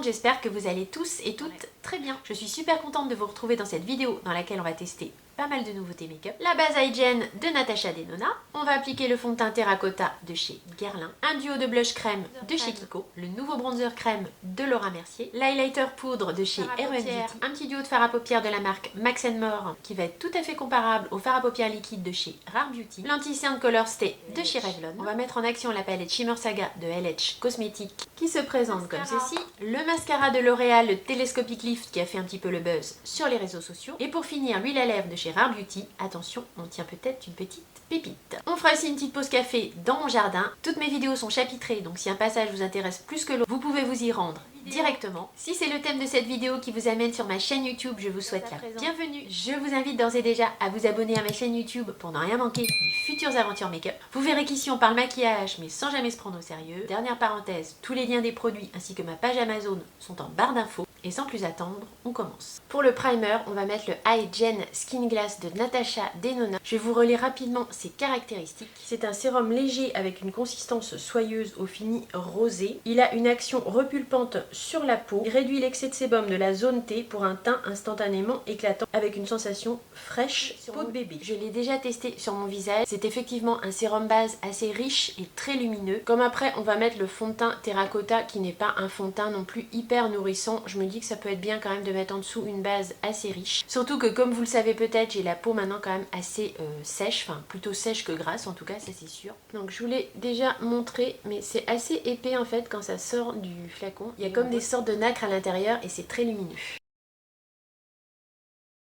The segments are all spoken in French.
monde, j'espère que vous allez tous et toutes très bien. Je suis super contente de vous retrouver dans cette vidéo dans laquelle on va tester pas mal de nouveautés make-up. La base Hygiene de Natasha Denona. On va appliquer le fond de teint Terracotta de chez Guerlain. Un duo de blush crème de chez Kiko. Le nouveau bronzer crème de Laura Mercier. L'highlighter poudre de chez Heroin Beauty. Un petit duo de fard à paupières de la marque Max More qui va être tout à fait comparable au fard à paupières liquide de chez Rare Beauty. L'anti-cerne Color Stay de chez Revlon. On va mettre en action la palette Shimmer Saga de LH Cosmetics qui se présente comme ceci. Le mascara de L'Oréal, le Telescopic Lift qui a fait un petit peu le buzz sur les réseaux sociaux. Et pour finir, l'huile à lèvres de chez Rare Beauty. Attention, on tient peut-être une petite pépite. On fera aussi une petite pause café dans mon jardin. Toutes mes vidéos sont chapitrées, donc si un passage vous intéresse plus que l'autre, vous pouvez vous y rendre directement. Si c'est le thème de cette vidéo qui vous amène sur ma chaîne YouTube, je vous souhaite la bienvenue. Je vous invite d'ores et déjà à vous abonner à ma chaîne YouTube pour ne rien manquer des futures aventures make-up. Vous verrez qu'ici on parle maquillage mais sans jamais se prendre au sérieux. Dernière parenthèse, tous les liens des produits ainsi que ma page Amazon sont en barre d'infos. Et sans plus attendre, on commence. Pour le primer, on va mettre le Hygiene Skin Glass de Natasha Denona. Je vais vous relire rapidement ses caractéristiques. C'est un sérum léger avec une consistance soyeuse au fini rosé. Il a une action repulpante sur la peau. Il réduit l'excès de sébum de la zone T pour un teint instantanément éclatant avec une sensation fraîche peau de bébé. Je l'ai déjà testé sur mon visage. C'est effectivement un sérum base assez riche et très lumineux. Comme après, on va mettre le fond de teint Terracotta qui n'est pas un fond de teint non plus hyper nourrissant. Je me dis que ça peut être bien quand même de mettre en dessous une base assez riche. Surtout que comme vous le savez peut-être, j'ai la peau maintenant quand même assez sèche, enfin plutôt sèche que grasse en tout cas, ça c'est sûr. Donc je vous l'ai déjà montré, mais c'est assez épais en fait quand ça sort du flacon. Il y a comme des sortes de nacre à l'intérieur et c'est très lumineux.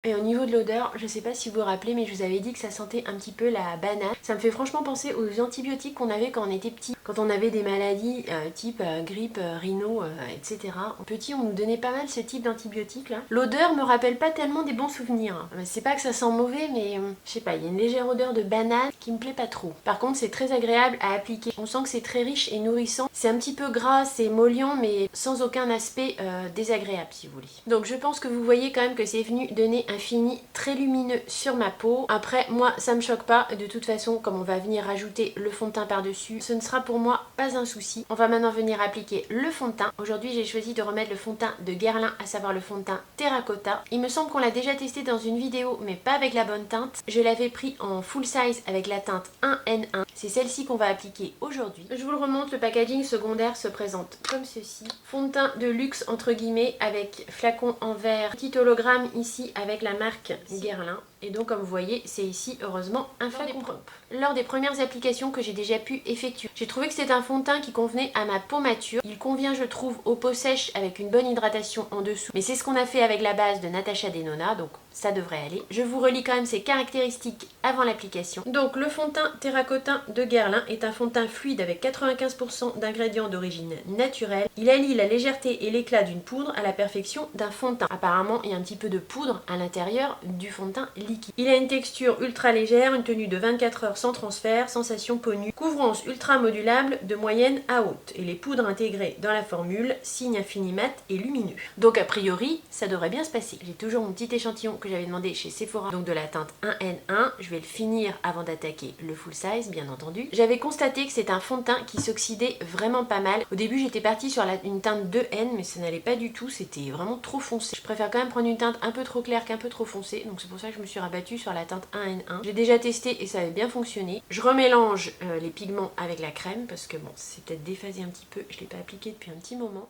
Et au niveau de l'odeur, je sais pas si vous vous rappelez, mais je vous avais dit que ça sentait un petit peu la banane. Ça me fait franchement penser aux antibiotiques qu'on avait quand on était petit. Quand on avait des maladies type grippe, rhino, etc. Petit, on nous donnait pas mal ce type d'antibiotiques là. L'odeur me rappelle pas tellement des bons souvenirs. C'est pas que ça sent mauvais, mais je sais pas, il y a une légère odeur de banane qui me plaît pas trop. Par contre, c'est très agréable à appliquer. On sent que c'est très riche et nourrissant. C'est un petit peu gras, c'est émollient, mais sans aucun aspect désagréable si vous voulez. Donc je pense que vous voyez quand même que c'est venu donner un fini très lumineux sur ma peau. Après moi ça me choque pas, de toute façon comme on va venir rajouter le fond de teint par dessus, ce ne sera pour moi pas un souci. On va maintenant venir appliquer le fond de teint. Aujourd'hui j'ai choisi de remettre le fond de teint de Guerlain, à savoir le fond de teint Terracotta. Il me semble qu'on l'a déjà testé dans une vidéo mais pas avec la bonne teinte. Je l'avais pris en full size avec la teinte 1N1. C'est celle-ci qu'on va appliquer aujourd'hui. Je vous le remonte, le packaging secondaire se présente comme ceci. Fond de teint de luxe entre guillemets avec flacon en verre, petit hologramme ici avec la marque Guerlain. Et donc comme vous voyez, c'est ici heureusement un flacon propre. Lors des premières applications que j'ai déjà pu effectuer, j'ai trouvé que c'était un fond de teint qui convenait à ma peau mature. Il convient je trouve aux peaux sèches avec une bonne hydratation en dessous. Mais c'est ce qu'on a fait avec la base de Natasha Denona, donc ça devrait aller. Je vous relis quand même ses caractéristiques avant l'application. Donc le fond de teint Terracotta de Guerlain est un fond de teint fluide avec 95% d'ingrédients d'origine naturelle. Il allie la légèreté et l'éclat d'une poudre à la perfection d'un fond de teint. Apparemment il y a un petit peu de poudre à l'intérieur du fond de teint liquide. Il a une texture ultra légère, une tenue de 24 heures sans transfert, sensation peau nue, couvrance ultra modulable de moyenne à haute. Et les poudres intégrées dans la formule, signe infini mat et lumineux. Donc a priori ça devrait bien se passer. J'ai toujours mon petit échantillon que j'avais demandé chez Sephora, donc de la teinte 1N1. Je vais le finir avant d'attaquer le full size bien entendu. J'avais constaté que c'est un fond de teint qui s'oxydait vraiment pas mal. Au début j'étais partie sur une teinte 2N mais ça n'allait pas du tout, c'était vraiment trop foncé. Je préfère quand même prendre une teinte un peu trop claire qu'un peu trop foncée, donc c'est pour ça que je me suis rabattue sur la teinte 1N1. J'ai déjà testé et ça avait bien fonctionné. Je remélange les pigments avec la crème parce que bon c'est peut-être déphasé un petit peu, je ne l'ai pas appliqué depuis un petit moment.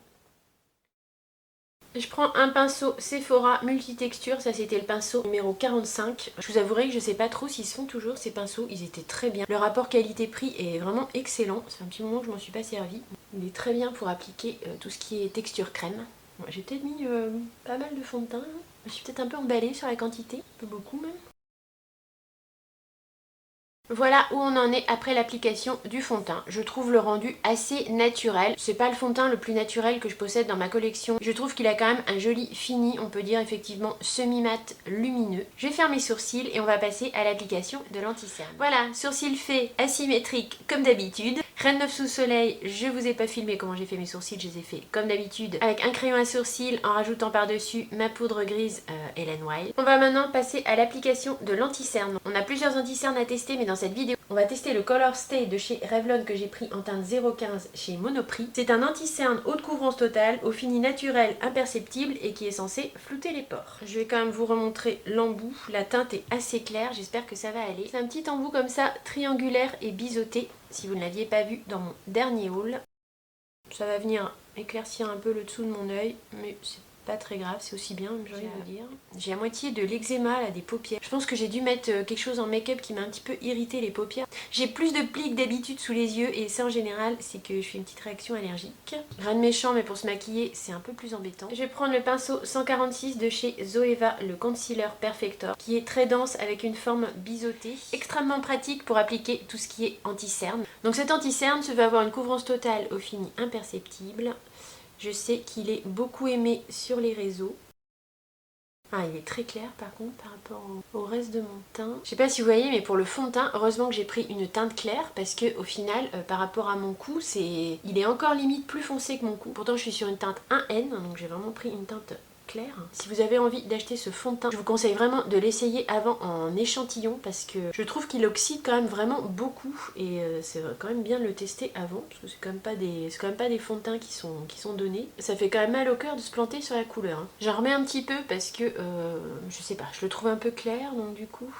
Je prends un pinceau Sephora multitexture, ça c'était le pinceau numéro 45. Je vous avouerai que je sais pas trop s'ils se font toujours ces pinceaux, ils étaient très bien. Le rapport qualité-prix est vraiment excellent, ça fait un petit moment que je m'en suis pas servi. Il est très bien pour appliquer tout ce qui est texture crème. Bon, j'ai peut-être mis pas mal de fond de teint, hein. Je suis peut-être un peu emballée sur la quantité, un peu beaucoup même. Voilà où on en est après l'application du fond de teint. Je trouve le rendu assez naturel. C'est pas le fond de teint le plus naturel que je possède dans ma collection. Je trouve qu'il a quand même un joli fini, on peut dire effectivement semi-mat lumineux. Je vais faire mes sourcils et on va passer à l'application de l'anti-cerne. Voilà, sourcils faits asymétriques comme d'habitude. Reine 9 sous soleil, je vous ai pas filmé comment j'ai fait mes sourcils, je les ai fait comme d'habitude avec un crayon à sourcils en rajoutant par-dessus ma poudre grise Helen Wild. On va maintenant passer à l'application de l'anti-cerne. On a plusieurs anti-cernes à tester mais dans cette vidéo On va tester le Color Stay de chez Revlon que j'ai pris en teinte 0,15 chez Monoprix. C'est un anti-cerne haute couvrance totale au fini naturel imperceptible et qui est censé flouter les pores. Je vais quand même vous remontrer l'embout. La teinte est assez claire, j'espère que ça va aller. C'est un petit embout comme ça, triangulaire et biseauté, si vous ne l'aviez pas vu dans mon dernier haul. Ça va venir éclaircir un peu le dessous de mon œil, mais c'est pas très grave, c'est aussi bien, j'ai envie de vous dire. J'ai à moitié de l'eczéma là, des paupières. Je pense que j'ai dû mettre quelque chose en make-up qui m'a un petit peu irrité les paupières. J'ai plus de plis que d'habitude sous les yeux et ça en général c'est que je fais une petite réaction allergique. Rien de méchant mais pour se maquiller c'est un peu plus embêtant. Je vais prendre le pinceau 146 de chez Zoeva, le Concealer Perfector, qui est très dense avec une forme biseautée. Extrêmement pratique pour appliquer tout ce qui est anti-cerne. Donc cet anti-cerne se veut avoir une couvrance totale au fini imperceptible. Je sais qu'il est beaucoup aimé sur les réseaux. Ah, il est très clair par contre par rapport au reste de mon teint. Je sais pas si vous voyez, mais pour le fond de teint, heureusement que j'ai pris une teinte claire parce que au final, par rapport à mon cou, il est encore limite plus foncé que mon cou. Pourtant, je suis sur une teinte 1N, donc j'ai vraiment pris une teinte clair. Si vous avez envie d'acheter ce fond de teint, je vous conseille vraiment de l'essayer avant en échantillon parce que je trouve qu'il oxyde quand même vraiment beaucoup et c'est quand même bien de le tester avant parce que c'est quand même pas des fonds de teint qui sont donnés. Ça fait quand même mal au cœur de se planter sur la couleur. J'en remets un petit peu parce que je sais pas, je le trouve un peu clair donc du coup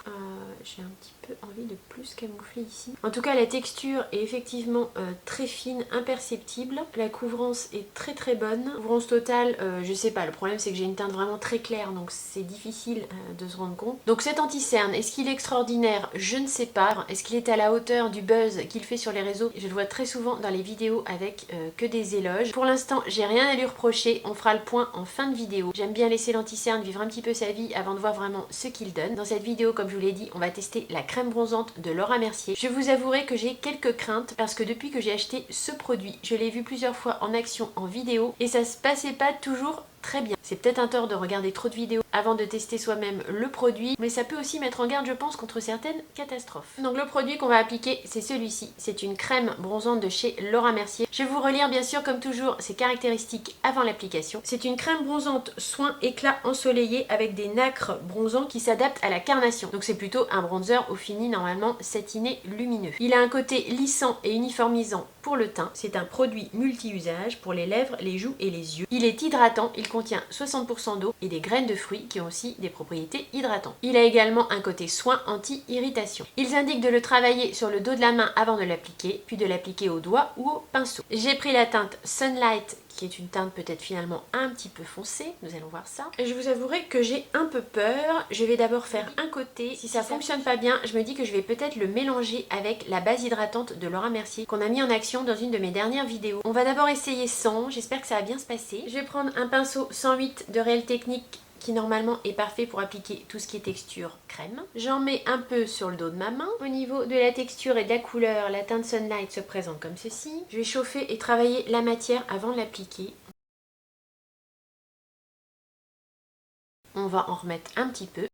j'ai un petit peu envie de plus camoufler ici. En tout cas la texture est effectivement très fine, imperceptible. La couvrance est très très bonne. Couvrance totale, je sais pas, le problème c'est que j'ai une teinte vraiment très claire donc c'est difficile de se rendre compte. Donc cet anti-cerne, est-ce qu'il est extraordinaire? Je ne sais pas. Est-ce qu'il est à la hauteur du buzz qu'il fait sur les réseaux? Je le vois très souvent dans les vidéos avec que des éloges. Pour l'instant j'ai rien à lui reprocher, on fera le point en fin de vidéo. J'aime bien laisser l'anti-cerne vivre un petit peu sa vie avant de voir vraiment ce qu'il donne. Dans cette vidéo, comme je vous l'ai dit, on va tester la crème bronzante de Laura Mercier. Je vous avouerai que j'ai quelques craintes parce que depuis que j'ai acheté ce produit, je l'ai vu plusieurs fois en action en vidéo et ça se passait pas toujours très bien. C'est peut-être un tort de regarder trop de vidéos avant de tester soi-même le produit, mais ça peut aussi mettre en garde, je pense, contre certaines catastrophes. Donc le produit qu'on va appliquer, c'est celui-ci. C'est une crème bronzante de chez Laura Mercier. Je vais vous relire bien sûr comme toujours ses caractéristiques avant l'application. C'est une crème bronzante soin éclat ensoleillé avec des nacres bronzants qui s'adaptent à la carnation. Donc c'est plutôt un bronzer au fini normalement satiné lumineux. Il a un côté lissant et uniformisant pour le teint. C'est un produit multi-usage pour les lèvres, les joues et les yeux. Il est hydratant, il contient 60% d'eau et des graines de fruits qui ont aussi des propriétés hydratantes. Il a également un côté soin anti-irritation. Ils indiquent de le travailler sur le dos de la main avant de l'appliquer, puis de l'appliquer au doigt ou au pinceau. J'ai pris la teinte Sunlight qui est une teinte peut-être finalement un petit peu foncée, nous allons voir ça. Et je vous avouerai que j'ai un peu peur. Je vais d'abord faire un côté. Si ça fonctionne pas bien, je me dis que je vais peut-être le mélanger avec la base hydratante de Laura Mercier qu'on a mis en action dans une de mes dernières vidéos. On va d'abord essayer sans, j'espère que ça va bien se passer. Je vais prendre un pinceau 108 de Réelle Technique qui normalement est parfait pour appliquer tout ce qui est texture crème. J'en mets un peu sur le dos de ma main. Au niveau de la texture et de la couleur, la teinte Sunlight se présente comme ceci. Je vais chauffer et travailler la matière avant de l'appliquer. On va en remettre un petit peu.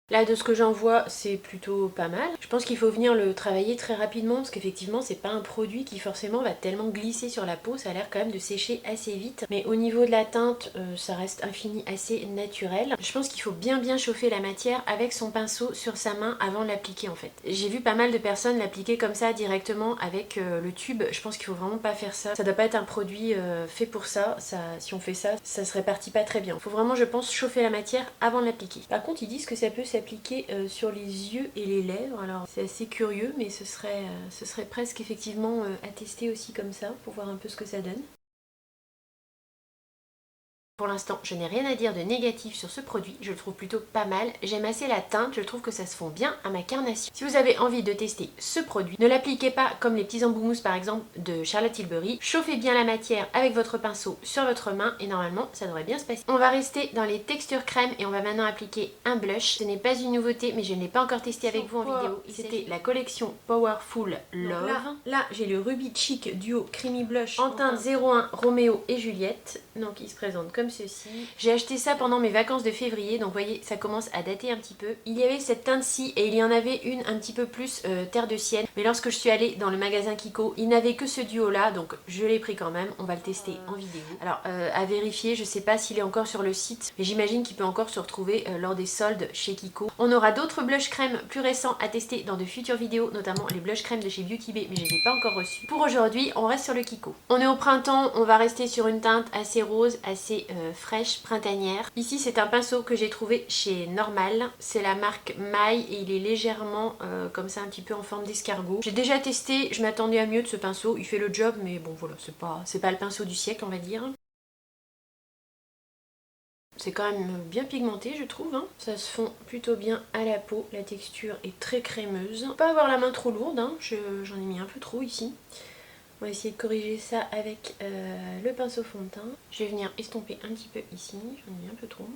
Là, de ce que j'en vois, c'est plutôt pas mal. Je pense qu'il faut venir le travailler très rapidement parce qu'effectivement, c'est pas un produit qui forcément va tellement glisser sur la peau. Ça a l'air quand même de sécher assez vite. Mais au niveau de la teinte, ça reste un fini assez naturel. Je pense qu'il faut bien chauffer la matière avec son pinceau sur sa main avant de l'appliquer en fait. J'ai vu pas mal de personnes l'appliquer comme ça directement avec le tube. Je pense qu'il faut vraiment pas faire ça. Ça doit pas être un produit fait pour ça. Si on fait ça, ça se répartit pas très bien. Il faut vraiment, je pense, chauffer la matière avant de l'appliquer. Par contre, ils disent que ça peut s'appliquer sur les yeux et les lèvres. Alors c'est assez curieux mais ce serait presque effectivement à tester aussi comme ça pour voir un peu ce que ça donne. Pour l'instant, je n'ai rien à dire de négatif sur ce produit, je le trouve plutôt pas mal. J'aime assez la teinte, je trouve que ça se fond bien à ma carnation. Si vous avez envie de tester ce produit, ne l'appliquez pas comme les petits embouts mousse par exemple de Charlotte Tilbury. Chauffez bien la matière avec votre pinceau sur votre main et normalement ça devrait bien se passer. On va rester dans les textures crème et on va maintenant appliquer un blush. Ce n'est pas une nouveauté mais je ne l'ai pas encore testé avec vous en vidéo. C'était la collection Powerful Love. Là j'ai le Ruby Cheek Duo Creamy Blush en teinte 01 Roméo et Juliette. Donc il se présente comme comme ceci. J'ai acheté ça pendant mes vacances de février, donc vous voyez ça commence à dater un petit peu. Il y avait cette teinte-ci et il y en avait une un petit peu plus terre de sienne, mais lorsque je suis allée dans le magasin Kiko, il n'avait que ce duo là, donc je l'ai pris quand même. On va le tester en vidéo. Alors à vérifier, je sais pas s'il est encore sur le site, mais j'imagine qu'il peut encore se retrouver lors des soldes chez Kiko. On aura d'autres blush crème plus récents à tester dans de futures vidéos, notamment les blush crème de chez Beauty Bay, mais je les ai pas encore reçus. Pour aujourd'hui, on reste sur le Kiko. On est au printemps, on va rester sur une teinte assez rose, assez fraîche, printanière. Ici c'est un pinceau que j'ai trouvé chez Normal, c'est la marque Maille et il est légèrement comme ça un petit peu en forme d'escargot. J'ai déjà testé, je m'attendais à mieux de ce pinceau, il fait le job mais bon voilà, c'est pas le pinceau du siècle on va dire. C'est quand même bien pigmenté je trouve, hein. Ça se fond plutôt bien à la peau, la texture est très crémeuse. Faut pas avoir la main trop lourde, hein. J'en ai mis un peu trop ici. On va essayer de corriger ça avec le pinceau fond de teint. Je vais venir estomper un petit peu ici, j'en ai mis un peu trop.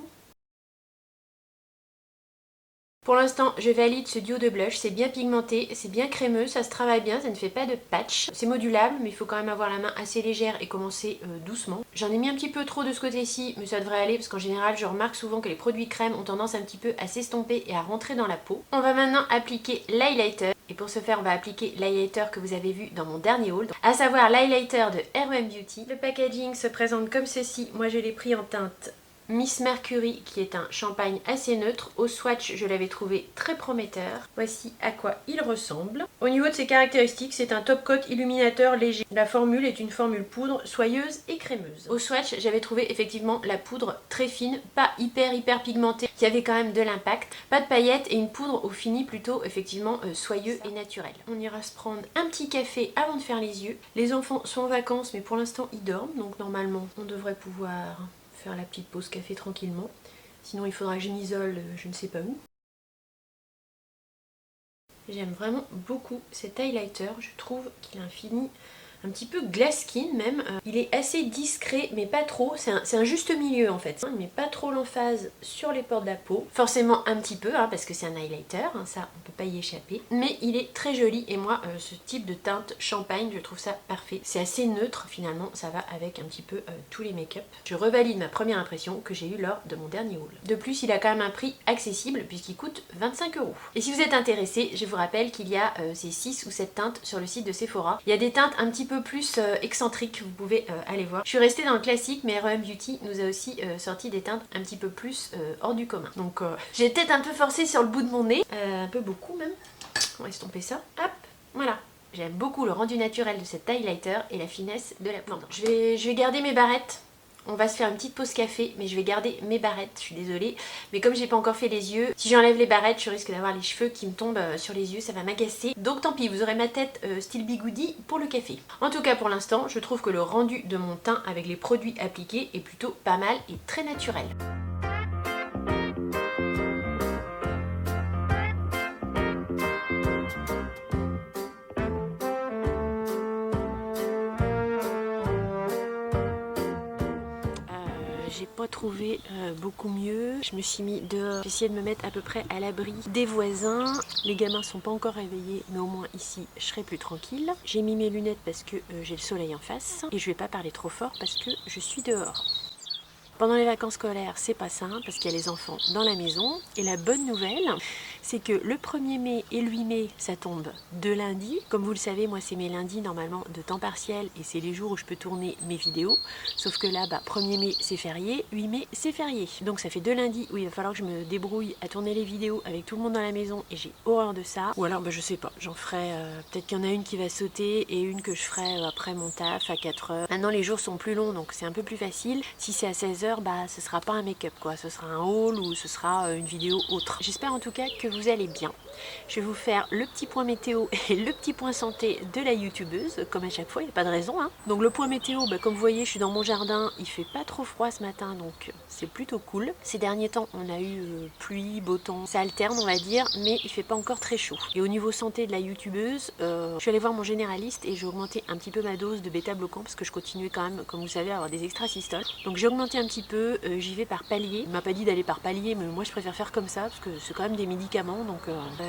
Pour l'instant, je valide ce duo de blush, c'est bien pigmenté, c'est bien crémeux, ça se travaille bien, ça ne fait pas de patch. C'est modulable, mais il faut quand même avoir la main assez légère et commencer doucement. J'en ai mis un petit peu trop de ce côté-ci, mais ça devrait aller parce qu'en général, je remarque souvent que les produits crème ont tendance un petit peu à s'estomper et à rentrer dans la peau. On va maintenant appliquer l'highlighter. Et pour ce faire, on va appliquer l'highlighter que vous avez vu dans mon dernier haul, à savoir l'highlighter de R.O.M. Beauty. Le packaging se présente comme ceci, moi je l'ai pris en teinte Miss Mercury qui est un champagne assez neutre. Au swatch je l'avais trouvé très prometteur. Voici à quoi il ressemble. Au niveau de ses caractéristiques, c'est un top coat illuminateur léger. La formule est une formule poudre soyeuse et crémeuse. Au swatch j'avais trouvé effectivement la poudre très fine, pas hyper pigmentée, qui avait quand même de l'impact. Pas de paillettes et une poudre au fini plutôt effectivement soyeux et naturel. On ira se prendre un petit café avant de faire les yeux. Les enfants sont en vacances mais pour l'instant ils dorment, donc normalement on devrait pouvoir faire la petite pause café tranquillement. Sinon il faudra que je m'isole je ne sais pas où. J'aime vraiment beaucoup cet highlighter, je trouve qu'il a un fini un petit peu glass skin même. Il est assez discret mais pas trop, c'est un juste milieu en fait. Il met pas trop l'emphase sur les pores de la peau, forcément un petit peu hein, parce que c'est un highlighter, hein, ça on peut pas y échapper. Mais il est très joli et moi ce type de teinte champagne je trouve ça parfait. C'est assez neutre finalement, ça va avec un petit peu tous les make-up. Je revalide ma première impression que j'ai eue lors de mon dernier haul. De plus il a quand même un prix accessible puisqu'il coûte 25 €. Et si vous êtes intéressé, je vous rappelle qu'il y a ces 6 ou 7 teintes sur le site de Sephora. Il y a des teintes un petit peu plus excentriques, vous pouvez aller voir. Je suis restée dans le classique mais R.O.M. Beauty nous a aussi sorti des teintes un petit peu plus hors du commun. Donc j'ai peut-être un peu forcé sur le bout de mon nez, un peu beaucoup même. On va estomper ça, hop, voilà. J'aime beaucoup le rendu naturel de cet highlighter et la finesse de la poudre. Je vais garder mes barrettes. On va se faire une petite pause café, mais je vais garder mes barrettes, je suis désolée. Mais comme j'ai pas encore fait les yeux, si j'enlève les barrettes, je risque d'avoir les cheveux qui me tombent sur les yeux, ça va m'agacer. Donc tant pis, vous aurez ma tête style bigoudi pour le café. En tout cas pour l'instant, je trouve que le rendu de mon teint avec les produits appliqués est plutôt pas mal et très naturel. J'ai pas trouvé beaucoup mieux. Je me suis mis dehors. J'ai essayé de me mettre à peu près à l'abri des voisins. Les gamins sont pas encore réveillés, mais au moins ici, je serai plus tranquille. J'ai mis mes lunettes parce que j'ai le soleil en face. Et je vais pas parler trop fort parce que je suis dehors. Pendant les vacances scolaires, c'est pas simple parce qu'il y a les enfants dans la maison. Et la bonne nouvelle, c'est que le 1er mai et le 8 mai, ça tombe de lundi. Comme vous le savez, moi c'est mes lundis normalement de temps partiel et c'est les jours où je peux tourner mes vidéos. Sauf que là, 1er mai c'est férié, 8 mai c'est férié. Donc ça fait 2 lundis où il va falloir que je me débrouille à tourner les vidéos avec tout le monde dans la maison et j'ai horreur de ça. Ou alors je sais pas, j'en ferai, peut-être qu'il y en a une qui va sauter et une que je ferai après mon taf à 4 h. Maintenant les jours sont plus longs donc c'est un peu plus facile. Si c'est à 16 h, ce sera pas un make-up quoi, ce sera un haul ou ce sera une vidéo autre. J'espère en tout cas que vous allez bien. Je vais vous faire le petit point météo et le petit point santé de la youtubeuse, comme à chaque fois, il n'y a pas de raison. Hein. Donc le point météo, comme vous voyez, je suis dans mon jardin, il fait pas trop froid ce matin, donc c'est plutôt cool. Ces derniers temps, on a eu pluie, beau temps, ça alterne on va dire, mais il fait pas encore très chaud. Et au niveau santé de la youtubeuse, je suis allée voir mon généraliste et j'ai augmenté un petit peu ma dose de bêta-bloquant parce que je continuais quand même, comme vous savez, à avoir des extrasystoles. Donc j'ai augmenté un petit peu, j'y vais par palier. Il m'a pas dit d'aller par palier, mais moi je préfère faire comme ça parce que c'est quand même des médicaments, donc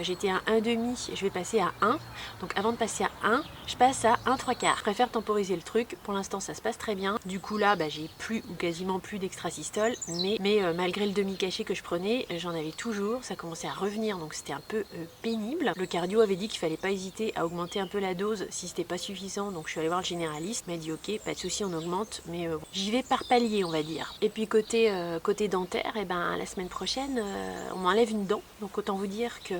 j'étais à 1,5, je vais passer à 1. Donc avant de passer à 1, je passe à 1/3. Je préfère temporiser le truc, pour l'instant ça se passe très bien. Du coup là j'ai plus ou quasiment plus d'extrasystole, mais malgré le demi-cachet que je prenais, j'en avais toujours, ça commençait à revenir, donc c'était un peu pénible. Le cardio avait dit qu'il fallait pas hésiter à augmenter un peu la dose si c'était pas suffisant, donc je suis allée voir le généraliste, il m'a dit ok, pas de souci, on augmente, mais j'y vais par palier on va dire. Et puis côté dentaire, et la semaine prochaine, on m'enlève une dent, donc autant vous dire que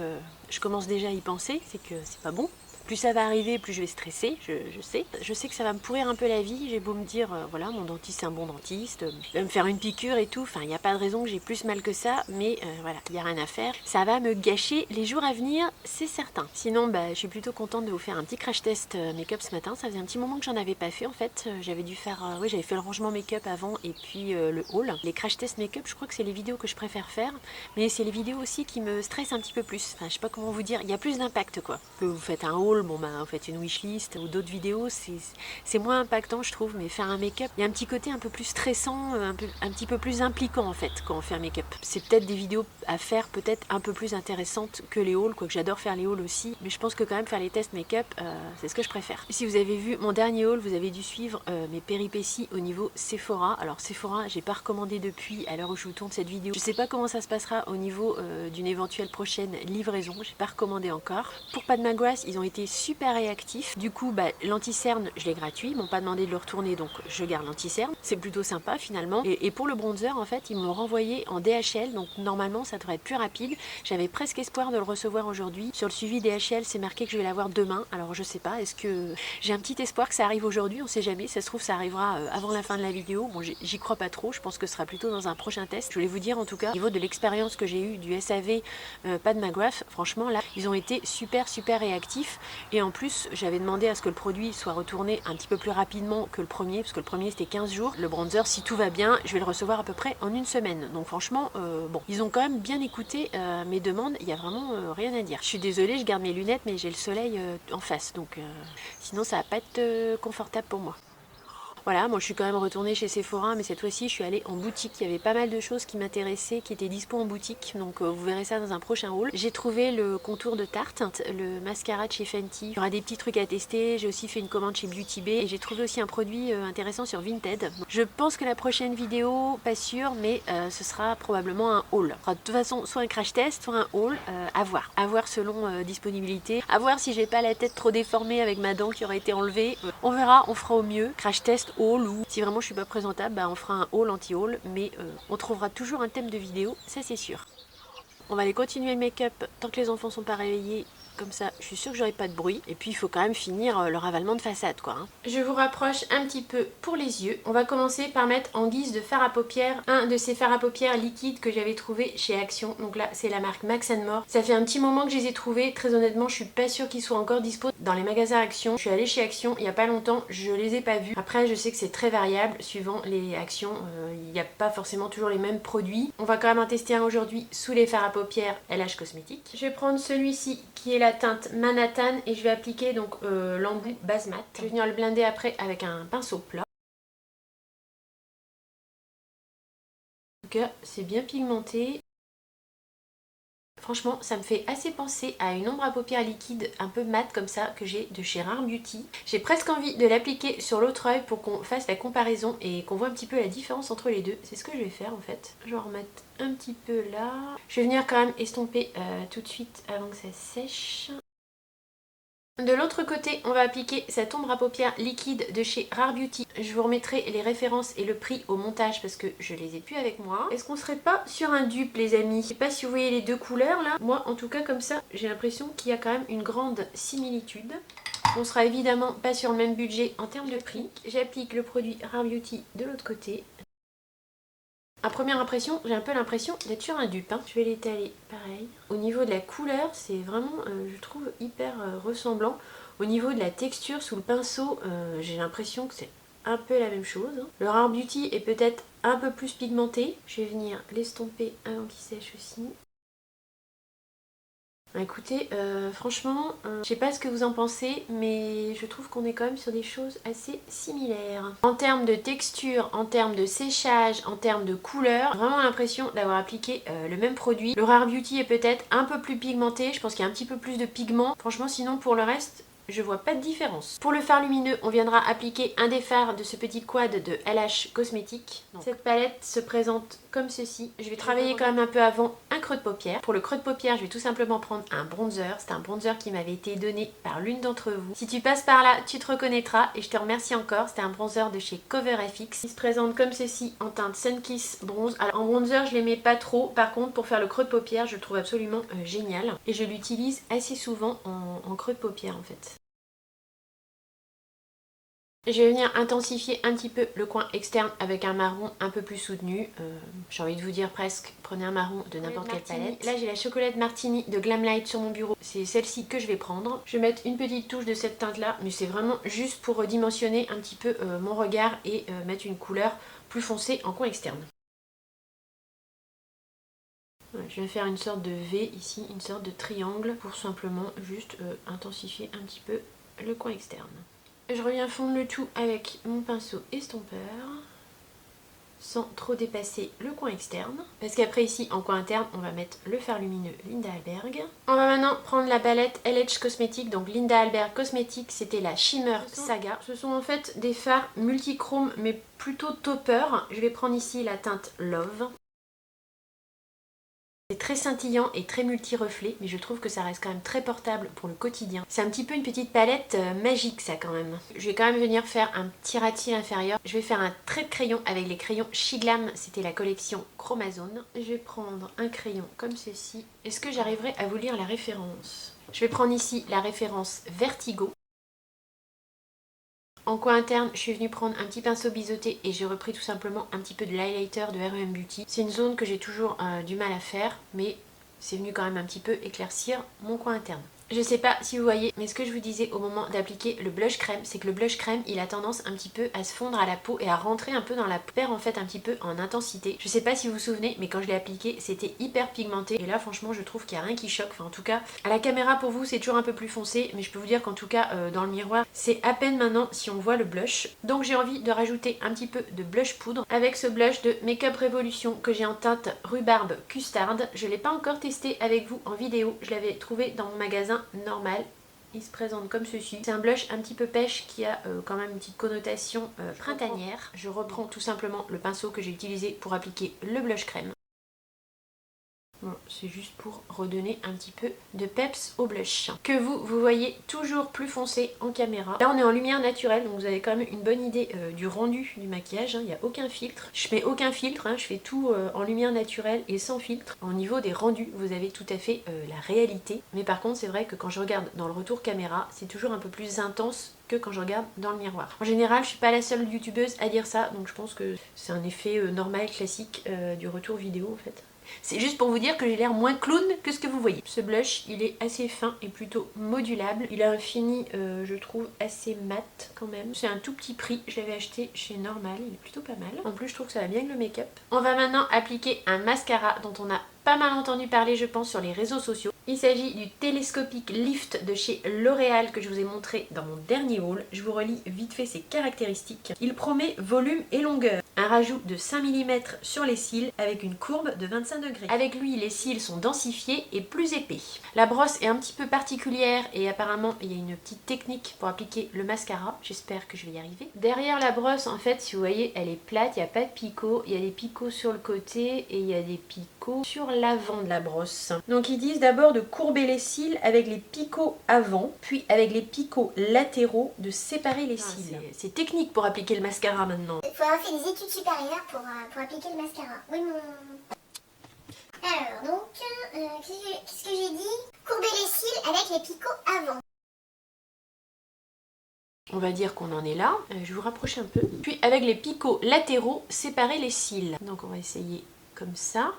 je commence déjà à y penser, c'est que c'est pas bon. Plus ça va arriver, plus je vais stresser, je sais. Je sais que ça va me pourrir un peu la vie, j'ai beau me dire, voilà, mon dentiste c'est un bon dentiste, il va me faire une piqûre et tout, enfin il n'y a pas de raison que j'ai plus mal que ça, mais voilà, il n'y a rien à faire. Ça va me gâcher les jours à venir, c'est certain. Sinon, je suis plutôt contente de vous faire un petit crash test make-up ce matin, ça faisait un petit moment que j'en avais pas fait en fait, j'avais dû faire, oui j'avais fait le rangement make-up avant et puis le haul. Les crash test make-up, je crois que c'est les vidéos que je préfère faire, mais c'est les vidéos aussi qui me stressent un petit peu plus, enfin je sais pas comment vous dire, il y a plus d'impact quoi. Que vous faites un haul, vous faites une wishlist ou d'autres vidéos, c'est moins impactant je trouve, mais faire un make-up, il y a un petit côté un peu plus stressant, un petit peu plus impliquant en fait quand on fait un make-up. C'est peut-être des vidéos à faire peut-être un peu plus intéressantes que les hauls, quoique j'adore faire les hauls aussi, mais je pense que quand même faire les tests make-up, c'est ce que je préfère. Si vous avez vu mon dernier haul, vous avez dû suivre mes péripéties au niveau Sephora. Alors Sephora, j'ai pas recommandé depuis à l'heure où je vous tourne cette vidéo. Je sais pas comment ça se passera au niveau d'une éventuelle prochaine livraison, j'ai pas recommandé encore. Pour Pat McGrath, ils ont été super réactifs. Du coup, l'anti-cerne, je l'ai gratuit. Ils m'ont pas demandé de le retourner, donc je garde l'anti-cerne. C'est plutôt sympa finalement. Et pour le bronzer, en fait, ils m'ont renvoyé en DHL, donc normalement, ça devrait être plus rapide. J'avais presque espoir de le recevoir aujourd'hui. Sur le suivi DHL, c'est marqué que je vais l'avoir demain. Alors, je sais pas, est-ce que j'ai un petit espoir que ça arrive aujourd'hui? On sait jamais. Ça se trouve, ça arrivera avant la fin de la vidéo. Bon, j'y crois pas trop. Je pense que ce sera plutôt dans un prochain test. Je voulais vous dire, en tout cas, au niveau de l'expérience que j'ai eue du SAV Pat McGrath, franchement, là, ils ont été super réactifs. Et en plus, j'avais demandé à ce que le produit soit retourné un petit peu plus rapidement que le premier, parce que le premier c'était 15 jours. Le bronzer, si tout va bien, je vais le recevoir à peu près en une semaine. Donc franchement, bon, ils ont quand même bien écouté mes demandes, il n'y a vraiment rien à dire. Je suis désolée, je garde mes lunettes, mais j'ai le soleil en face, donc sinon ça va pas être confortable pour moi. Voilà, moi je suis quand même retournée chez Sephora, mais cette fois-ci je suis allée en boutique. Il y avait pas mal de choses qui m'intéressaient, qui étaient dispo en boutique, donc vous verrez ça dans un prochain haul. J'ai trouvé le contour de Tarte, le mascara de chez Fenty. Il y aura des petits trucs à tester. J'ai aussi fait une commande chez Beauty Bay et j'ai trouvé aussi un produit intéressant sur Vinted. Je pense que la prochaine vidéo, pas sûre, mais ce sera probablement un haul. Enfin, de toute façon, soit un crash test, soit un haul, à voir. À voir selon disponibilité. À voir si j'ai pas la tête trop déformée avec ma dent qui aurait été enlevée. On verra, on fera au mieux. Crash test, haul, ou si vraiment je suis pas présentable, on fera un haul anti-haul, mais on trouvera toujours un thème de vidéo, ça c'est sûr. On va aller continuer le make-up tant que les enfants sont pas réveillés. Comme ça, je suis sûre que j'aurai pas de bruit. Et puis, il faut quand même finir le ravalement de façade, quoi. Je vous rapproche un petit peu pour les yeux. On va commencer par mettre en guise de fard à paupières un de ces fards à paupières liquides que j'avais trouvé chez Action. Donc là, c'est la marque Max More. Ça fait un petit moment que je les ai trouvés. Très honnêtement, je suis pas sûre qu'ils soient encore dispo dans les magasins Action. Je suis allée chez Action il y a pas longtemps. Je les ai pas vus. Après, je sais que c'est très variable suivant les Actions. Il n'y a pas forcément toujours les mêmes produits. On va quand même en tester un aujourd'hui sous les fards à paupières LH Cosmétiques. Je vais prendre celui-ci qui est la teinte Manhattan et je vais appliquer donc l'embout base mat. Je vais venir le blender après avec un pinceau plat. En tout cas, c'est bien pigmenté. Franchement, ça me fait assez penser à une ombre à paupières liquide un peu mat comme ça que j'ai de chez Rare Beauty. J'ai presque envie de l'appliquer sur l'autre œil pour qu'on fasse la comparaison et qu'on voit un petit peu la différence entre les deux. C'est ce que je vais faire en fait. Je vais en remettre un petit peu là. Je vais venir quand même estomper tout de suite avant que ça sèche. De l'autre côté, on va appliquer cette ombre à paupières liquide de chez Rare Beauty. Je vous remettrai les références et le prix au montage parce que je les ai plus avec moi. Est-ce qu'on serait pas sur un dupe les amis? Je sais pas si vous voyez les deux couleurs là. Moi en tout cas comme ça, j'ai l'impression qu'il y a quand même une grande similitude. On sera évidemment pas sur le même budget en termes de prix. J'applique le produit Rare Beauty de l'autre côté. À première impression, j'ai un peu l'impression d'être sur un dupe. Je vais l'étaler pareil. Au niveau de la couleur, c'est vraiment, je trouve, hyper ressemblant. Au niveau de la texture sous le pinceau, j'ai l'impression que c'est un peu la même chose. Le Rare Beauty est peut-être un peu plus pigmenté. Je vais venir l'estomper avant qu'il sèche aussi. Écoutez, franchement, je sais pas ce que vous en pensez, mais je trouve qu'on est quand même sur des choses assez similaires. En termes de texture, en termes de séchage, en termes de couleur, j'ai vraiment l'impression d'avoir appliqué le même produit. Le Rare Beauty est peut-être un peu plus pigmenté, je pense qu'il y a un petit peu plus de pigment. Franchement, sinon pour le reste, je vois pas de différence. Pour le fard lumineux, on viendra appliquer un des fards de ce petit quad de LH Cosmétiques. Cette palette se présente comme ceci. Je vais travailler quand même un peu avant un creux de paupière. Pour le creux de paupière, je vais tout simplement prendre un bronzer. C'est un bronzer qui m'avait été donné par l'une d'entre vous. Si tu passes par là, tu te reconnaîtras et je te remercie encore. C'était un bronzer de chez CoverFX. Il se présente comme ceci en teinte Sunkiss Bronze. Alors en bronzer, je l'aimais pas trop. Par contre, pour faire le creux de paupière, je le trouve absolument génial. Et je l'utilise assez souvent en creux de paupière en fait. Je vais venir intensifier un petit peu le coin externe avec un marron un peu plus soutenu. J'ai envie de vous dire presque, prenez un marron de n'importe quelle palette. Là j'ai la chocolate Martini de Glamlight sur mon bureau. C'est celle-ci que je vais prendre. Je vais mettre une petite touche de cette teinte là, mais c'est vraiment juste pour dimensionner un petit peu mon regard et mettre une couleur plus foncée en coin externe. Voilà, je vais faire une sorte de V ici, une sorte de triangle pour simplement juste intensifier un petit peu le coin externe. Je reviens fondre le tout avec mon pinceau estompeur sans trop dépasser le coin externe. Parce qu'après ici, en coin interne, on va mettre le fard lumineux Linda Alberg. On va maintenant prendre la palette LH Cosmetics. Donc Linda Alberg Cosmetics, c'était la Shimmer Saga. Ce sont en fait des fards multichromes mais plutôt topper. Je vais prendre ici la teinte Love. C'est très scintillant et très multi-reflet, mais je trouve que ça reste quand même très portable pour le quotidien. C'est un petit peu une petite palette magique ça quand même. Je vais quand même venir faire un petit ras de cils inférieur. Je vais faire un trait de crayon avec les crayons Shiglam, c'était la collection Chromazone. Je vais prendre un crayon comme ceci. Est-ce que j'arriverai à vous lire la référence? Je vais prendre ici la référence Vertigo. En coin interne, je suis venue prendre un petit pinceau biseauté et j'ai repris tout simplement un petit peu de l'highlighter de R.E.M. Beauty. C'est une zone que j'ai toujours du mal à faire, mais c'est venu quand même un petit peu éclaircir mon coin interne. Je sais pas si vous voyez, mais ce que je vous disais au moment d'appliquer le blush crème, c'est que le blush crème, il a tendance un petit peu à se fondre à la peau et à rentrer un peu dans la peau, perd en fait un petit peu en intensité. Je sais pas si vous vous souvenez, mais quand je l'ai appliqué, c'était hyper pigmenté. Et là, franchement, je trouve qu'il n'y a rien qui choque. Enfin, en tout cas, à la caméra, pour vous, c'est toujours un peu plus foncé, mais je peux vous dire qu'en tout cas, dans le miroir, c'est à peine maintenant si on voit le blush. Donc j'ai envie de rajouter un petit peu de blush poudre avec ce blush de Makeup Revolution que j'ai en teinte rhubarbe custard. Je l'ai pas encore testé avec vous en vidéo, je l'avais trouvé dans mon magasin normal. Il se présente comme ceci. C'est un blush un petit peu pêche qui a quand même une petite connotation printanière. Je reprends tout simplement le pinceau que j'ai utilisé pour appliquer le blush crème. Bon, c'est juste pour redonner un petit peu de peps au blush. Que vous voyez toujours plus foncé en caméra. Là on est en lumière naturelle, donc vous avez quand même une bonne idée du rendu du maquillage. Il n'y a aucun filtre. Je mets aucun filtre, je fais tout en lumière naturelle et sans filtre. Au niveau des rendus, vous avez tout à fait la réalité. Mais par contre, c'est vrai que quand je regarde dans le retour caméra, c'est toujours un peu plus intense que quand je regarde dans le miroir. En général, je suis pas la seule youtubeuse à dire ça, donc je pense que c'est un effet normal, classique du retour vidéo en fait. C'est juste pour vous dire que j'ai l'air moins clown que ce que vous voyez. Ce blush, il est assez fin et plutôt modulable. Il a un fini, je trouve, assez mat quand même. C'est un tout petit prix. Je l'avais acheté chez Normal. Il est plutôt pas mal. En plus, je trouve que ça va bien avec le make-up. On va maintenant appliquer un mascara dont on a pas mal entendu parler, je pense, sur les réseaux sociaux. Il s'agit du Telescopic Lift de chez L'Oréal que je vous ai montré dans mon dernier haul. Je vous relis vite fait ses caractéristiques. Il promet volume et longueur. Un rajout de 5 mm sur les cils avec une courbe de 25 degrés. Avec lui, les cils sont densifiés et plus épais. La brosse est un petit peu particulière et apparemment, il y a une petite technique pour appliquer le mascara. J'espère que je vais y arriver. Derrière la brosse, en fait, si vous voyez, elle est plate, il n'y a pas de picot. Il y a des picots sur le côté et il y a des picots sur l'avant de la brosse. Donc ils disent d'abord de courber les cils avec les picots avant, puis avec les picots latéraux de séparer les cils. C'est technique pour appliquer le mascara maintenant. Il faut avoir fait des études supérieures pour appliquer le mascara. Oui, mon... Alors, donc, qu'est-ce que j'ai dit? Courber les cils avec les picots avant. On va dire qu'on en est là. Je vais vous rapprocher un peu. Puis avec les picots latéraux, séparer les cils. Donc on va essayer comme ça.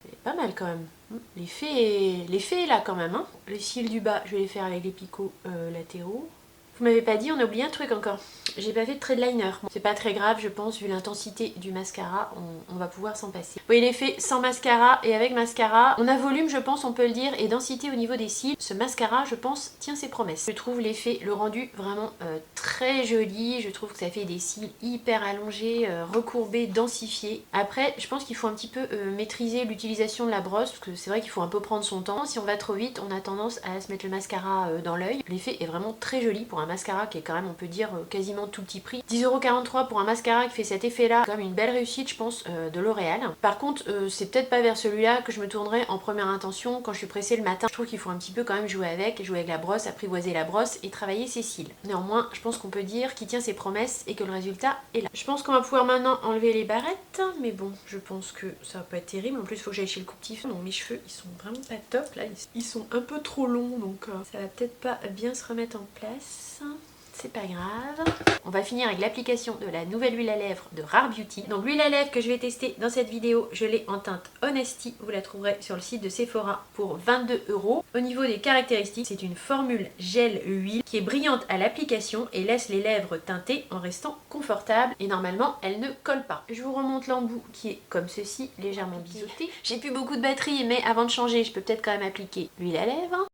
C'est pas mal quand même. L'effet est là quand même. Hein. Les cils du bas, je vais les faire avec les picots latéraux. Vous m'avez pas dit, on a oublié un truc encore. J'ai pas fait de trait de liner. Bon, c'est pas très grave, je pense, vu l'intensité du mascara, on va pouvoir s'en passer. Vous voyez l'effet sans mascara et avec mascara. On a volume, je pense, on peut le dire, et densité au niveau des cils. Ce mascara, je pense, tient ses promesses. Je trouve l'effet, le rendu vraiment très joli. Je trouve que ça fait des cils hyper allongés, recourbés, densifiés. Après, je pense qu'il faut un petit peu maîtriser l'utilisation de la brosse, parce que c'est vrai qu'il faut un peu prendre son temps. Si on va trop vite, on a tendance à se mettre le mascara dans l'œil. L'effet est vraiment très joli pour un mascara qui est quand même, on peut dire, quasiment tout petit prix. 10,43 € pour un mascara qui fait cet effet là, comme une belle réussite je pense de L'Oréal. Par contre c'est peut-être pas vers celui-là que je me tournerai en première intention quand je suis pressée le matin. Je trouve qu'il faut un petit peu quand même jouer avec la brosse, apprivoiser la brosse et travailler ses cils. Néanmoins je pense qu'on peut dire qu'il tient ses promesses et que le résultat est là. Je pense qu'on va pouvoir maintenant enlever les barrettes, mais bon je pense que ça va pas être terrible. En plus il faut que j'aille chez le coupe-tif, donc mes cheveux ils sont vraiment pas top là, ils sont un peu trop longs donc ça va peut-être pas bien se remettre en place. C'est pas grave. On va finir avec l'application de la nouvelle huile à lèvres de Rare Beauty. Donc l'huile à lèvres que je vais tester dans cette vidéo, je l'ai en teinte Honesty. Vous la trouverez sur le site de Sephora pour 22 €. Au niveau des caractéristiques, c'est une formule gel-huile qui est brillante à l'application et laisse les lèvres teintées en restant confortable. Et normalement, elle ne colle pas. Je vous remonte l'embout qui est comme ceci, légèrement biseauté. J'ai plus beaucoup de batterie, mais avant de changer, je peux peut-être quand même appliquer l'huile à lèvres.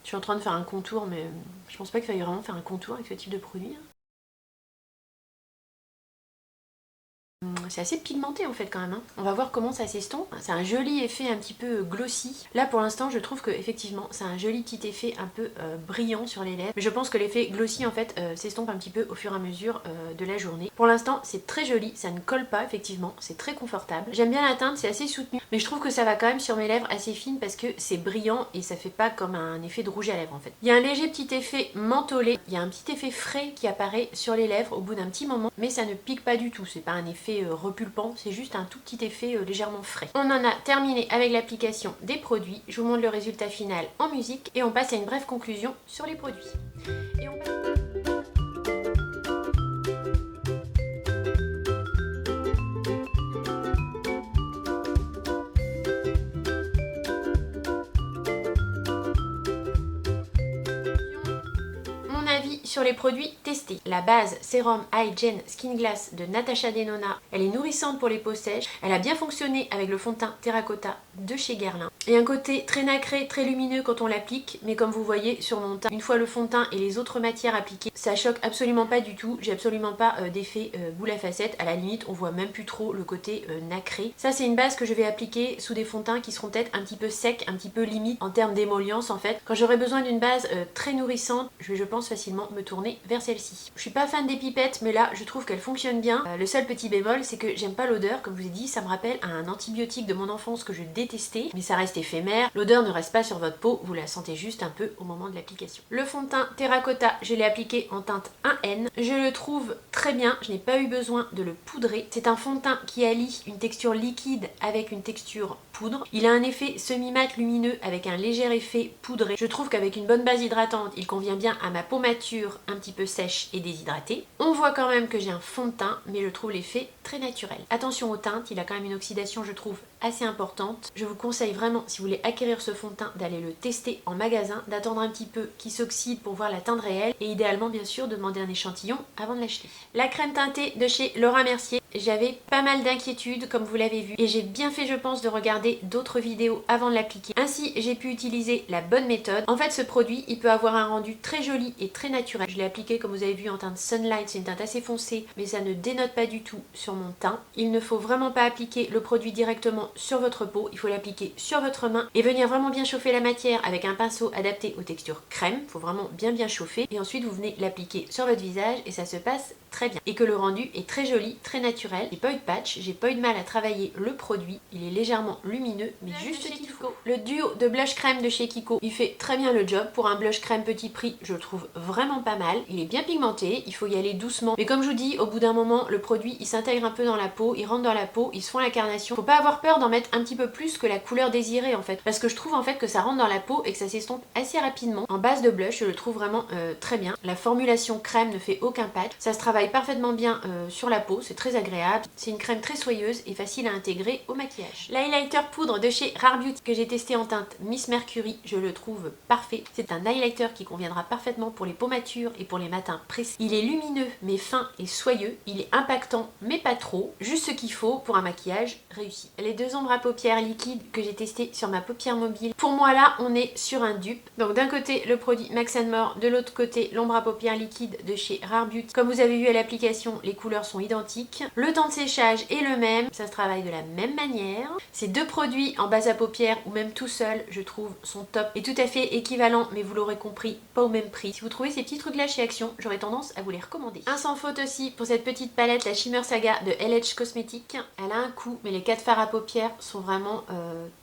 Je suis en train de faire un contour, mais je pense pas qu'il faille vraiment faire un contour avec ce type de produit. C'est assez pigmenté en fait quand même. On va voir comment ça s'estompe. C'est un joli effet un petit peu glossy. Là pour l'instant je trouve que effectivement c'est un joli petit effet un peu brillant sur les lèvres. Mais je pense que l'effet glossy en fait s'estompe un petit peu au fur et à mesure de la journée. Pour l'instant c'est très joli, ça ne colle pas effectivement, c'est très confortable. J'aime bien la teinte, c'est assez soutenu. Mais je trouve que ça va quand même sur mes lèvres assez fines parce que c'est brillant et ça fait pas comme un effet de rouge à lèvres en fait. Il y a un léger petit effet mentholé, il y a un petit effet frais qui apparaît sur les lèvres au bout d'un petit moment. Mais ça ne pique pas du tout, c'est pas un effet repulpant, c'est juste un tout petit effet légèrement frais. On en a terminé avec l'application des produits. Je vous montre le résultat final en musique et on passe à une brève conclusion sur les produits. Et on passe... sur les produits testés. La base Sérum Hygiene Skin Glass de Natasha Denona, elle est nourrissante pour les peaux sèches, elle a bien fonctionné avec le fond de teint Terracotta de chez Guerlain. Et un côté très nacré, très lumineux quand on l'applique, mais comme vous voyez sur mon teint, une fois le fond de teint et les autres matières appliquées, ça choque absolument pas du tout, j'ai absolument pas d'effet boule à facettes, à la limite on voit même plus trop le côté nacré. Ça c'est une base que je vais appliquer sous des fonds de teint qui seront peut-être un petit peu secs, un petit peu limite en termes d'émollience en fait. Quand j'aurai besoin d'une base très nourrissante, je vais je pense facilement me tourner vers celle-ci. Je suis pas fan des pipettes mais là je trouve qu'elle fonctionne bien. Le seul petit bémol c'est que j'aime pas l'odeur, comme je vous ai dit ça me rappelle un antibiotique de mon enfance que je détestais, mais ça reste éphémère, l'odeur ne reste pas sur votre peau, vous la sentez juste un peu au moment de l'application. Le fond de teint Terracotta, je l'ai appliqué en teinte 1N, je le trouve très bien, je n'ai pas eu besoin de le poudrer. C'est un fond de teint qui allie une texture liquide avec une texture poudre. Il a un effet semi-mat lumineux avec un léger effet poudré. Je trouve qu'avec une bonne base hydratante, il convient bien à ma peau mature, un petit peu sèche et déshydratée. On voit quand même que j'ai un fond de teint, mais je trouve l'effet très naturel. Attention aux teintes, il a quand même une oxydation, je trouve, assez importante. Je vous conseille vraiment, si vous voulez acquérir ce fond de teint, d'aller le tester en magasin, d'attendre un petit peu qu'il s'oxyde pour voir la teinte réelle et idéalement, bien sûr, de demander un échantillon avant de l'acheter. La crème teintée de chez Laura Mercier. J'avais pas mal d'inquiétudes comme vous l'avez vu et j'ai bien fait je pense de regarder d'autres vidéos avant de l'appliquer. Ainsi j'ai pu utiliser la bonne méthode. En fait ce produit il peut avoir un rendu très joli et très naturel. Je l'ai appliqué comme vous avez vu en teinte Sunlight, c'est une teinte assez foncée mais ça ne dénote pas du tout sur mon teint. Il ne faut vraiment pas appliquer le produit directement sur votre peau, il faut l'appliquer sur votre main et venir vraiment bien chauffer la matière avec un pinceau adapté aux textures crème. Il faut vraiment bien chauffer et ensuite vous venez l'appliquer sur votre visage et ça se passe très bien. Et que le rendu est très joli, très naturel. J'ai pas eu de patch, j'ai pas eu de mal à travailler le produit. Il est légèrement lumineux, mais juste ce qu'il faut. Le duo de blush crème de chez Kiko, il fait très bien le job. Pour un blush crème petit prix, je le trouve vraiment pas mal. Il est bien pigmenté, il faut y aller doucement. Mais comme je vous dis, au bout d'un moment, le produit, il s'intègre un peu dans la peau, il rentre dans la peau, ils se font la carnation. Faut pas avoir peur d'en mettre un petit peu plus que la couleur désirée en fait. Parce que je trouve en fait que ça rentre dans la peau et que ça s'estompe assez rapidement. En base de blush, je le trouve vraiment très bien. La formulation crème ne fait aucun patch. Ça se travaille travaille parfaitement bien sur la peau, c'est très agréable. C'est une crème très soyeuse et facile à intégrer au maquillage. L'highlighter poudre de chez Rare Beauty que j'ai testé en teinte Miss Mercury, je le trouve parfait. C'est un highlighter qui conviendra parfaitement pour les peaux matures et pour les matins précis. Il est lumineux mais fin et soyeux. Il est impactant mais pas trop. Juste ce qu'il faut pour un maquillage réussi. Les deux ombres à paupières liquides que j'ai testé sur ma paupière mobile. Pour moi là, on est sur un dupe. Donc d'un côté le produit Max More, de l'autre côté l'ombre à paupières liquide de chez Rare Beauty. Comme vous avez vu à l'application, les couleurs sont identiques. Le temps de séchage est le même. Ça se travaille de la même manière. Ces deux produits en base à paupières ou même tout seul, je trouve, sont top et tout à fait équivalents, mais vous l'aurez compris, pas au même prix. Si vous trouvez ces petits trucs là chez Action, j'aurais tendance à vous les recommander. Un sans faute aussi pour cette petite palette, la Shimmer Saga de LH Cosmetics. Elle a un coup, mais les 4 fards à paupières sont vraiment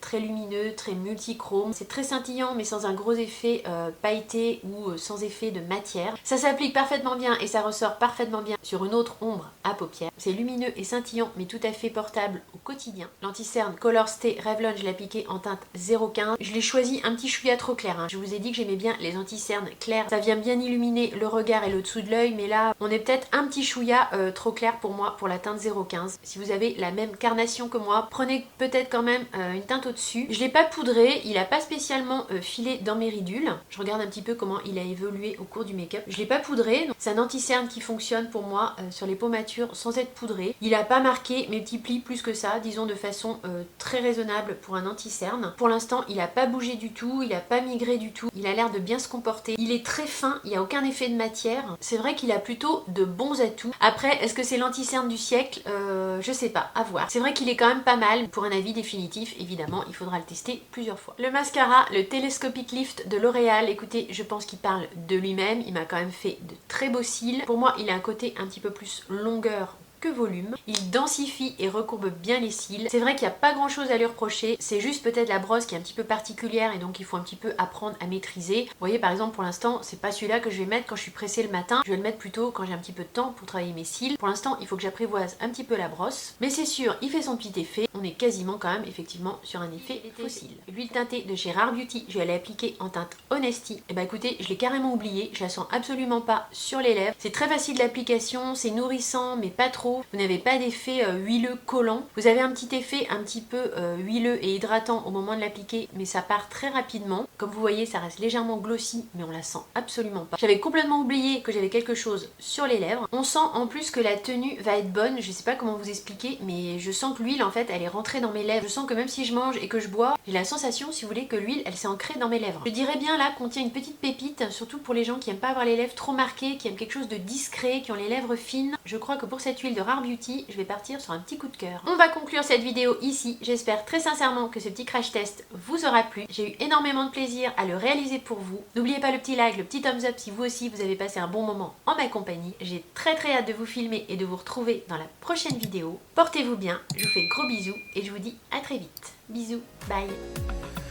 très lumineux, très multichrome. C'est très scintillant, mais sans un gros effet pailleté ou sans effet de matière. Ça s'applique parfaitement bien et ça ressort parfaitement bien sur une autre ombre à paupières. C'est lumineux et scintillant, mais tout à fait portable au quotidien. L'anti-cerne Color Stay Revlon, je l'ai appliqué en teinte 0,15. Je l'ai choisi un petit chouïa trop clair. Je vous ai dit que j'aimais bien les anti-cernes clairs. Ça vient bien illuminer le regard et le dessous de l'œil, mais là, on est peut-être un petit chouïa trop clair pour moi pour la teinte 0,15. Si vous avez la même carnation que moi, prenez peut-être quand même une teinte au-dessus. Je l'ai pas poudré, il n'a pas spécialement filé dans mes ridules. Je regarde un petit peu comment il a évolué au cours du make-up. Je l'ai pas poudré, c'est un anti-cerne qui fonctionne pour moi sur les peaux matures sans être poudré. Il a pas marqué mes petits plis plus que ça, disons de façon très raisonnable pour un anti-cerne. Pour l'instant, il a pas bougé du tout, il a pas migré du tout. Il a l'air de bien se comporter. Il est très fin, il n'y a aucun effet de matière. C'est vrai qu'il a plutôt de bons atouts. Après, est-ce que c'est l'anti-cerne du siècle? Je sais pas, à voir. C'est vrai qu'il est quand même pas mal. Pour un avis définitif, évidemment, il faudra le tester plusieurs fois. Le mascara, le Telescopic Lift de L'Oréal, écoutez, je pense qu'il parle de lui-même. Il m'a quand même fait de très beaux cils. Pour moi, il a un côté un petit peu plus longueur que volume. Il densifie et recourbe bien les cils. C'est vrai qu'il n'y a pas grand chose à lui reprocher, c'est juste peut-être la brosse qui est un petit peu particulière et donc il faut un petit peu apprendre à maîtriser. Vous voyez par exemple pour l'instant c'est pas celui-là que je vais mettre quand je suis pressée le matin, je vais le mettre plutôt quand j'ai un petit peu de temps pour travailler mes cils. Pour l'instant il faut que j'apprivoise un petit peu la brosse, mais c'est sûr il fait son petit effet, on est quasiment quand même effectivement sur un effet fossile. L'huile teintée de chez Rare Beauty, je vais l'appliquer en teinte Honesty. Et bah écoutez, je l'ai carrément oublié, je la sens absolument pas sur les lèvres. C'est très facile d'application, c'est nourrissant mais pas trop. Vous n'avez pas d'effet huileux collant. Vous avez un petit effet un petit peu huileux et hydratant au moment de l'appliquer, mais ça part très rapidement. Comme vous voyez, ça reste légèrement glossy, mais on la sent absolument pas. J'avais complètement oublié que j'avais quelque chose sur les lèvres. On sent en plus que la tenue va être bonne. Je sais pas comment vous expliquer, mais je sens que l'huile en fait, elle est rentrée dans mes lèvres. Je sens que même si je mange et que je bois, j'ai la sensation, si vous voulez, que l'huile, elle s'est ancrée dans mes lèvres. Je dirais bien là qu'on tient une petite pépite, surtout pour les gens qui aiment pas avoir les lèvres trop marquées, qui aiment quelque chose de discret, qui ont les lèvres fines. Je crois que pour cette huile de Rare Beauty, je vais partir sur un petit coup de cœur. On va conclure cette vidéo ici. J'espère très sincèrement que ce petit crash test vous aura plu. J'ai eu énormément de plaisir à le réaliser pour vous. N'oubliez pas le petit like, le petit thumbs up si vous aussi vous avez passé un bon moment en ma compagnie. J'ai très hâte de vous filmer et de vous retrouver dans la prochaine vidéo. Portez-vous bien, je vous fais gros bisous et je vous dis à très vite. Bisous, bye.